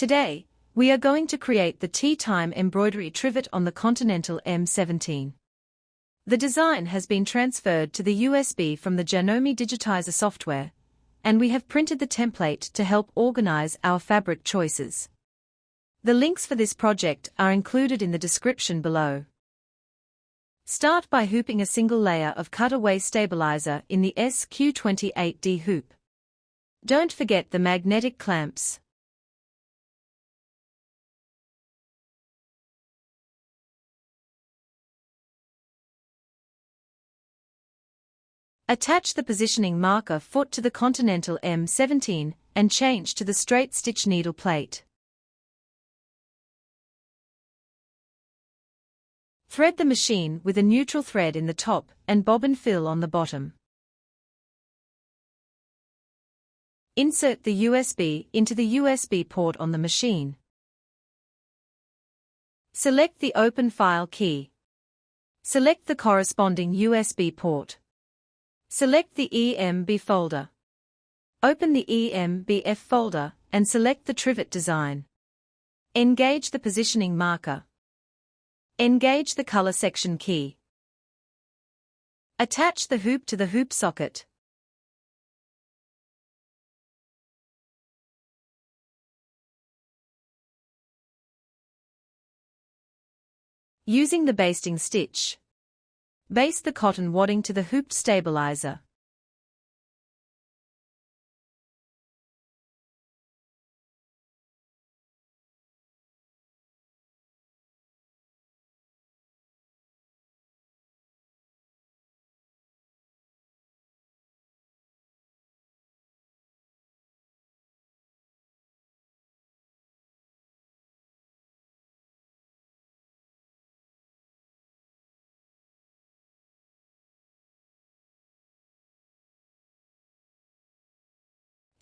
Today, we are going to create the Tea Time Embroidery Trivet on the Continental M17. The design has been transferred to the USB from the Janome Digitizer software, and we have printed the template to help organize our fabric choices. The links for this project are included in the description below. Start by hooping a single layer of cutaway stabilizer in the SQ28D hoop. Don't forget the magnetic clamps. Attach the positioning marker foot to the Continental M17 and change to the straight stitch needle plate. Thread the machine with a neutral thread in the top and bobbin fill on the bottom. Insert the USB into the USB port on the machine. Select the Open File key. Select the corresponding USB port. Select the EMB folder. Open the EMBF folder and select the trivet design. Engage the positioning marker. Engage the color section key. Attach the hoop to the hoop socket. Using the basting stitch, baste the cotton wadding to the hooped stabilizer.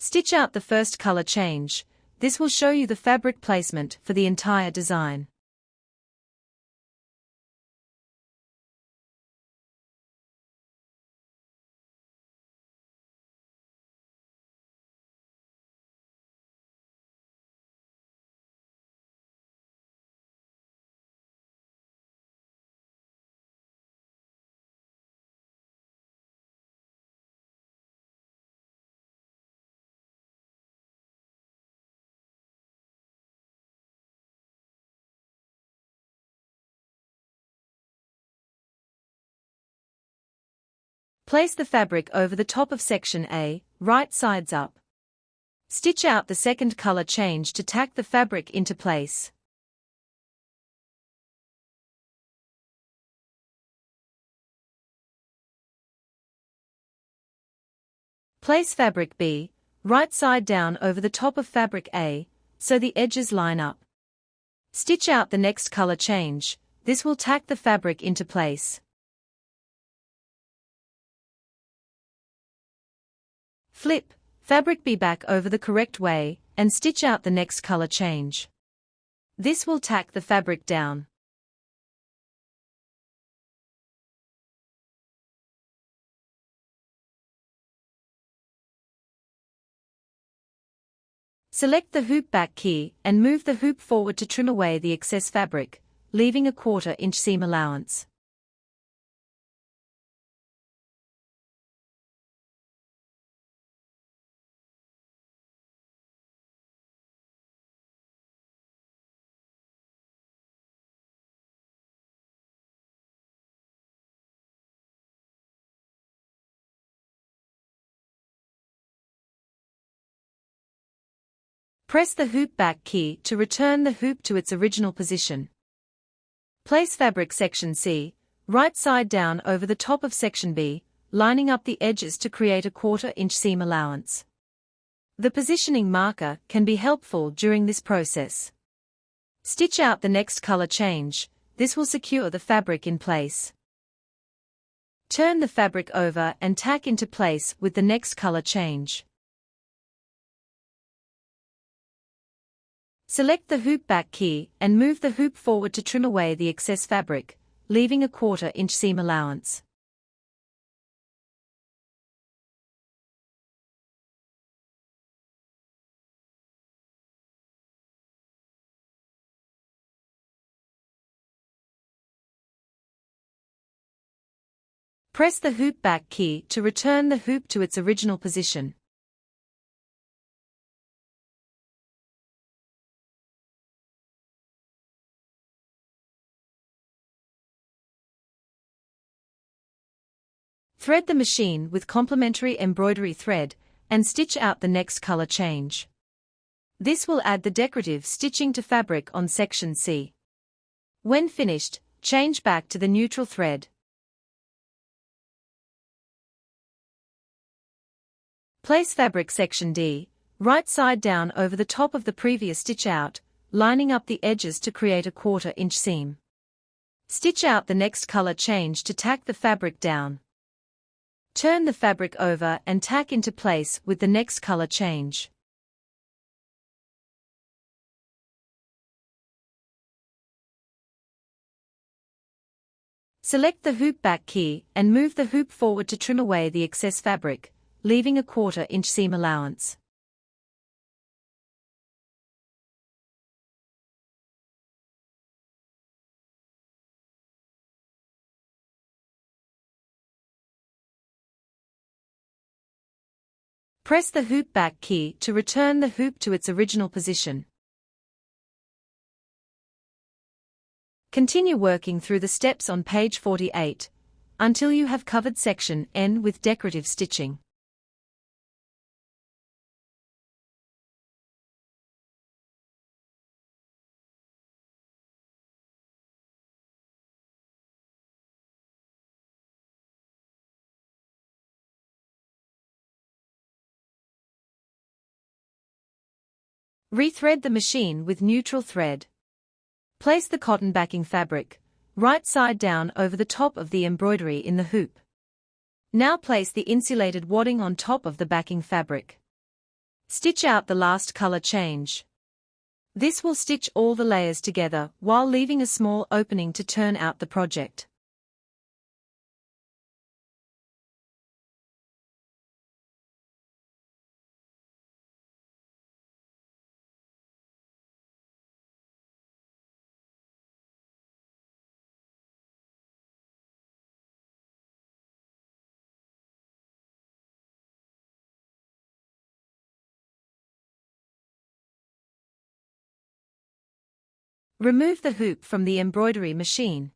Stitch out the first color change. This will show you the fabric placement for the entire design. Place the fabric over the top of section A, right sides up. Stitch out the second color change to tack the fabric into place. Place fabric B, right side down over the top of fabric A, so the edges line up. Stitch out the next color change. This will tack the fabric into place. Flip fabric B back over the correct way and stitch out the next color change. This will tack the fabric down. Select the hoop back key and move the hoop forward to trim away the excess fabric, leaving a 1/4 inch seam allowance. Press the hoop back key to return the hoop to its original position. Place fabric section C, right side down over the top of section B, lining up the edges to create a 1/4 inch seam allowance. The positioning marker can be helpful during this process. Stitch out the next color change. This will secure the fabric in place. Turn the fabric over and tack into place with the next color change. Select the hoop back key and move the hoop forward to trim away the excess fabric, leaving a 1/4 inch seam allowance. Press the hoop back key to return the hoop to its original position. Thread the machine with complementary embroidery thread, and stitch out the next color change. This will add the decorative stitching to fabric on section C. When finished, change back to the neutral thread. Place fabric section D, right side down over the top of the previous stitch out, lining up the edges to create a 1/4 inch seam. Stitch out the next color change to tack the fabric down. Turn the fabric over and tack into place with the next color change. Select the hoop back key and move the hoop forward to trim away the excess fabric, leaving a 1/4 inch seam allowance. Press the hoop back key to return the hoop to its original position. Continue working through the steps on page 48, until you have covered section N with decorative stitching. Rethread the machine with neutral thread. Place the cotton backing fabric, right side down over the top of the embroidery in the hoop. Now place the insulated wadding on top of the backing fabric. Stitch out the last color change. This will stitch all the layers together while leaving a small opening to turn out the project. Remove the hoop from the embroidery machine.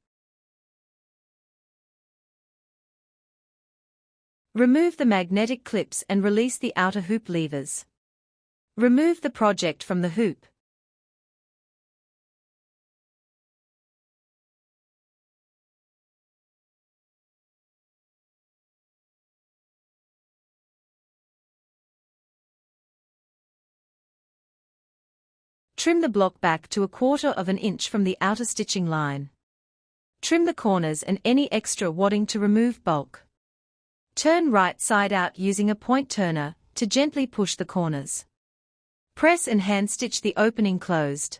Remove the magnetic clips and release the outer hoop levers. Remove the project from the hoop. Trim the block back to a 1/4 inch from the outer stitching line. Trim the corners and any extra wadding to remove bulk. Turn right side out using a point turner to gently push the corners. Press and hand stitch the opening closed.